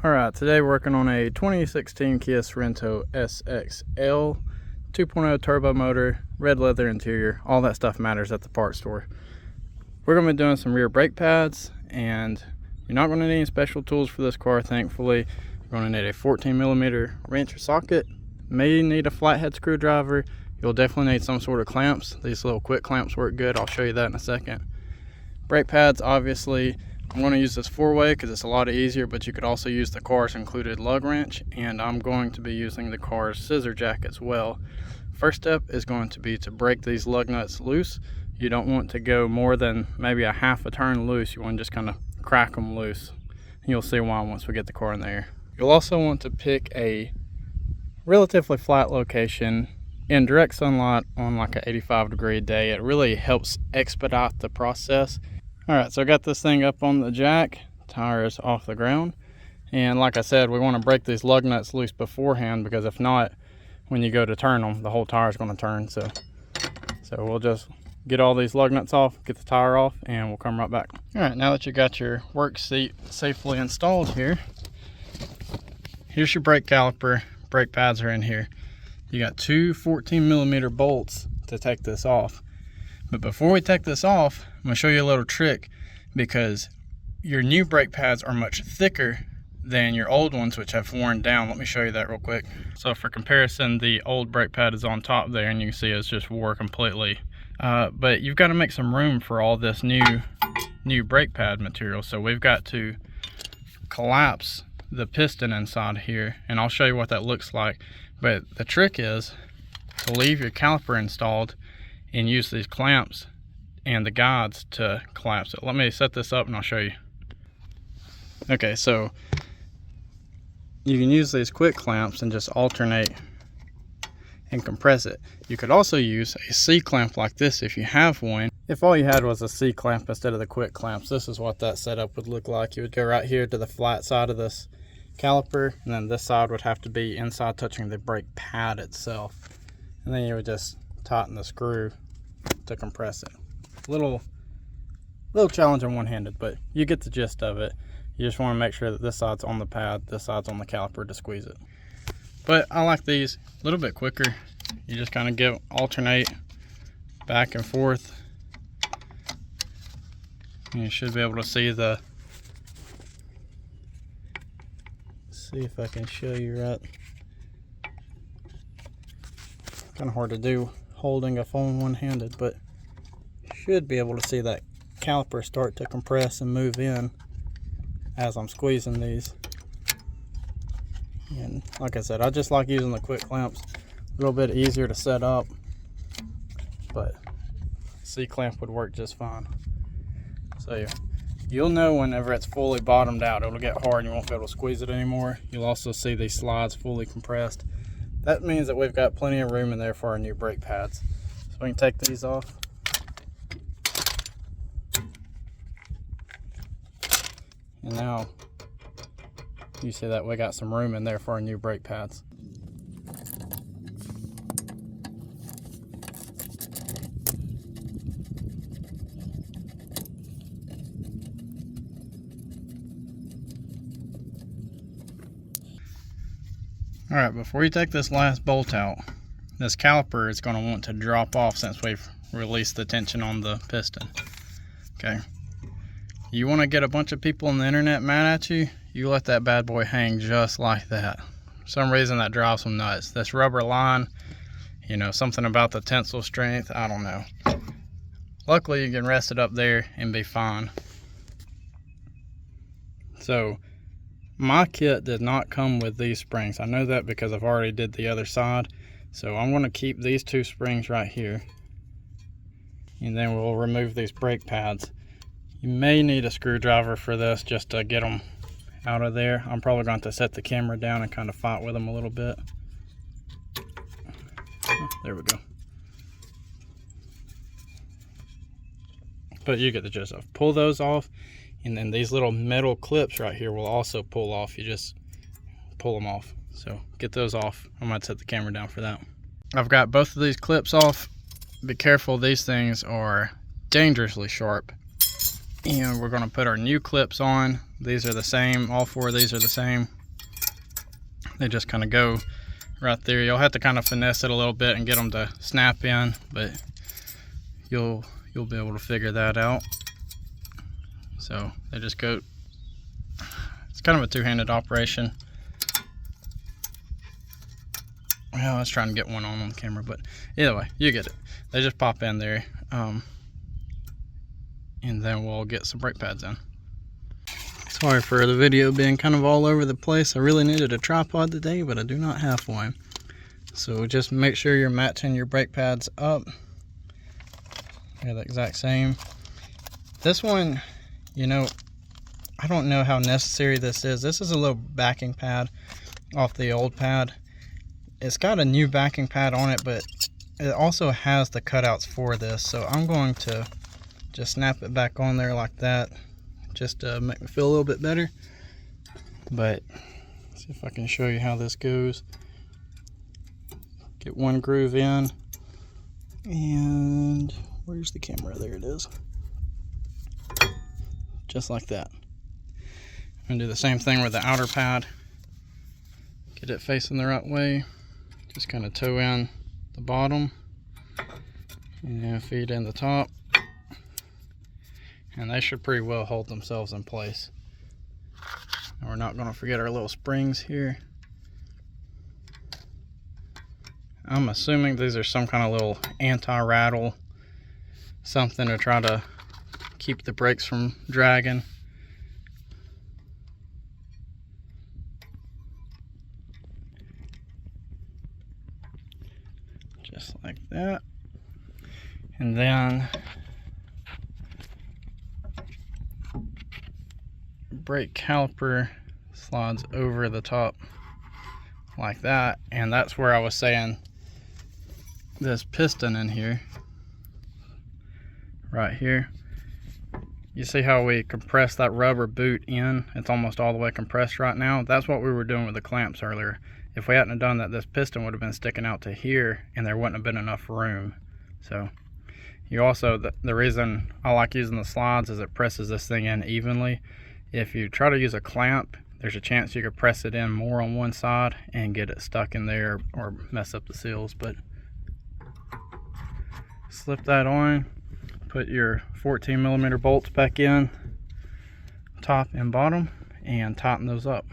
Alright, today we're working on a 2016 Kia Sorento SXL 2.0 turbo motor, red leather interior. All that stuff matters at the parts store. We're going to be doing some rear brake pads, and you're not going to need any special tools for this car, thankfully. You're going to need a 14mm wrench or socket, may need a flathead screwdriver. You'll definitely need some sort of clamps. These little quick clamps work good. I'll show you that in a second. Brake pads, obviously, I'm going to use this 4-way because it's a lot easier, but you could also use the car's included lug wrench, and I'm going to be using the car's scissor jack as well. First step is going to be to break these lug nuts loose. You don't want to go more than maybe a half a turn loose. You want to just kind of crack them loose. You'll see why once we get the car in there. You'll also want to pick a relatively flat location in direct sunlight on like an 85-degree day. It really helps expedite the process. Alright, so I got this thing up on the jack, tires off the ground, and like I said, we want to break these lug nuts loose beforehand, because if not, when you go to turn them, the whole tire is going to turn. So we'll just get all these lug nuts off, get the tire off, and we'll come right back. Alright, now that you got your work seat safely installed here, here's your brake caliper. Brake pads are in here. You got two 14mm bolts to take this off. But before we take this off, I'm going to show you a little trick, because your new brake pads are much thicker than your old ones, which have worn down. Let me show you that real quick. So for comparison, the old brake pad is on top there, and you can see it's just wore completely. But you've got to make some room for all this new brake pad material. So we've got to collapse the piston inside here, and I'll show you what that looks like. But the trick is to leave your caliper installed and use these clamps and the guides to collapse it. Let me set this up and I'll show you. Okay, so you can use these quick clamps and just alternate and compress it. You could also use a C-clamp like this if you have one. If all you had was a C-clamp instead of the quick clamps, this is what that setup would look like. You would go right here to the flat side of this caliper, and then this side would have to be inside touching the brake pad itself. And then you would just tighten the screw to compress it. Little challenging one-handed, but you get the gist of it. You just want to make sure that this side's on the pad, this side's on the caliper to squeeze it. But I like these a little bit quicker. You just kind of alternate back and forth. And you should be able to see see if I can show you right. Kind of hard to do holding a phone one-handed, but should be able to see that caliper start to compress and move in as I'm squeezing these. And like I said, I just like using the quick clamps. A little bit easier to set up, but C-clamp would work just fine. So you'll know whenever it's fully bottomed out. It'll get hard and you won't be able to squeeze it anymore. You'll also see these slides fully compressed. That means that we've got plenty of room in there for our new brake pads. So we can take these off. And now you see that we got some room in there for our new brake pads. Alright, before you take this last bolt out, this caliper is going to want to drop off since we've released the tension on the piston. Okay. You want to get a bunch of people on the internet mad at you, you let that bad boy hang just like that. For some reason that drives them nuts. This rubber line, you know, something about the tensile strength, I don't know. Luckily you can rest it up there and be fine. So my kit did not come with these springs. I know that because I've already did the other side. So I'm going to keep these two springs right here. And then we'll remove these brake pads. You may need a screwdriver for this just to get them out of there. I'm probably going to set the camera down and kind of fight with them a little bit. Oh, there we go. But you get the gist of. Pull those off, and then these little metal clips right here will also pull off. You just pull them off. So get those off. I might set the camera down for that. I've got both of these clips off. Be careful, these things are dangerously sharp. And we're going to put our new clips on. These are the same. All four of these are the same. They just kind of go right there. You'll have to kind of finesse it a little bit and get them to snap in, but you'll be able to figure that out. So they just go. It's kind of a two-handed operation. Well, I was trying to get one on camera, but either way, you get it. They just pop in there, and then we'll get some brake pads in. Sorry for the video being kind of all over the place. I really needed a tripod today, but I do not have one. So just make sure you're matching your brake pads up. They're the exact same. This one, you know, I don't know how necessary this is. This is a little backing pad off the old pad. It's got a new backing pad on it, but it also has the cutouts for this. So I'm going to just snap it back on there like that, just to make me feel a little bit better. But let's see if I can show you how this goes. Get one groove in, and where's the camera? There it is. Just like that. I'm gonna do the same thing with the outer pad. Get it facing the right way. Just kind of toe in the bottom and feed in the top. And they should pretty well hold themselves in place. And we're not going to forget our little springs here. I'm assuming these are some kind of little anti-rattle, something to try to keep the brakes from dragging. Just like that. And then brake caliper slides over the top like that, and that's where I was saying this piston in here, right here. You see how we compress that rubber boot in? It's almost all the way compressed right now. That's what we were doing with the clamps earlier. If we hadn't done that, this piston would have been sticking out to here and there wouldn't have been enough room. So you also, the reason I like using the slides is it presses this thing in evenly. If you try to use a clamp, there's a chance you could press it in more on one side and get it stuck in there or mess up the seals. But slip that on, put your 14mm bolts back in, top and bottom, and tighten those up.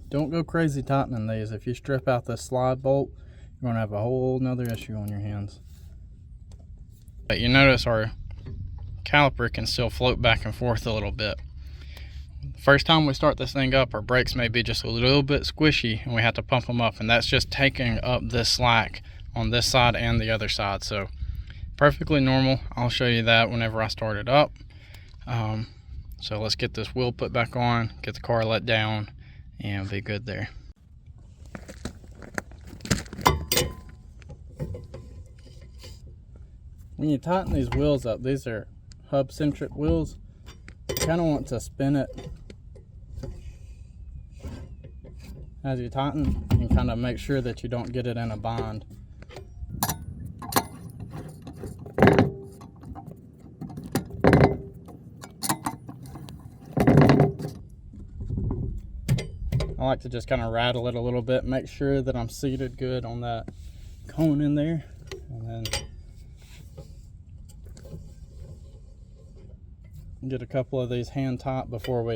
Don't go crazy tightening these. If you strip out this slide bolt, you're going to have a whole nother issue on your hands. But you notice our caliper can still float back and forth a little bit. First time we start this thing up, our brakes may be just a little bit squishy and we have to pump them up, and that's just taking up this slack on this side and the other side. So perfectly normal. I'll show you that whenever I start it up. So let's get this wheel put back on, get the car let down, and be good there. When you tighten these wheels up, these are hub centric wheels, you kind of want to spin it as you tighten and kind of make sure that you don't get it in a bind. I like to just kind of rattle it a little bit, make sure that I'm seated good on that cone in there, and then get a couple of these hand tight before we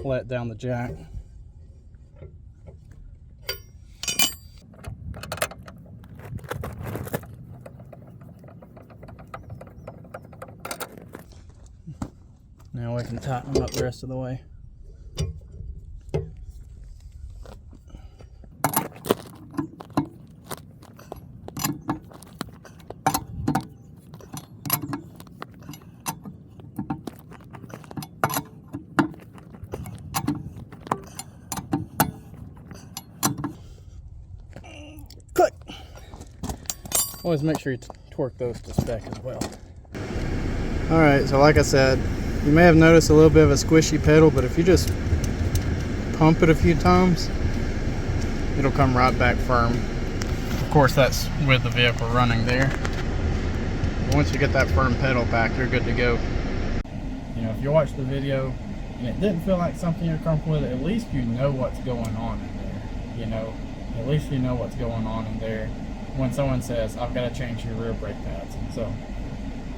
let down the jack. Now we can tighten them up the rest of the way. Always make sure you torque those to spec as well. Alright, so like I said, you may have noticed a little bit of a squishy pedal, but if you just pump it a few times, it'll come right back firm. Of course, that's with the vehicle running there. Once you get that firm pedal back, you're good to go. You know, if you watch the video and it didn't feel like something you're comfortable with, at least you know what's going on in there. You know, at least you know what's going on in there when someone says, I've got to change your rear brake pads. So,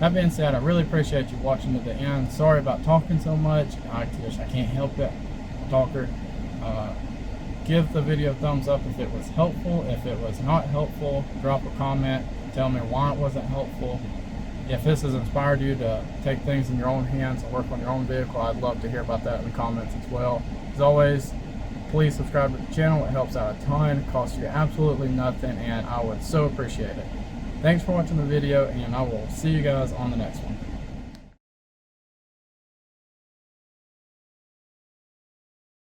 that being said, I really appreciate you watching to the end. Sorry about talking so much. I can't help it. I'm a talker. Give the video a thumbs up if it was helpful. If it was not helpful, drop a comment. Tell me why it wasn't helpful. If this has inspired you to take things in your own hands and work on your own vehicle, I'd love to hear about that in the comments as well. As always, please subscribe to the channel. It helps out a ton. It costs you absolutely nothing, and I would so appreciate it. Thanks for watching the video, and I will see you guys on the next one.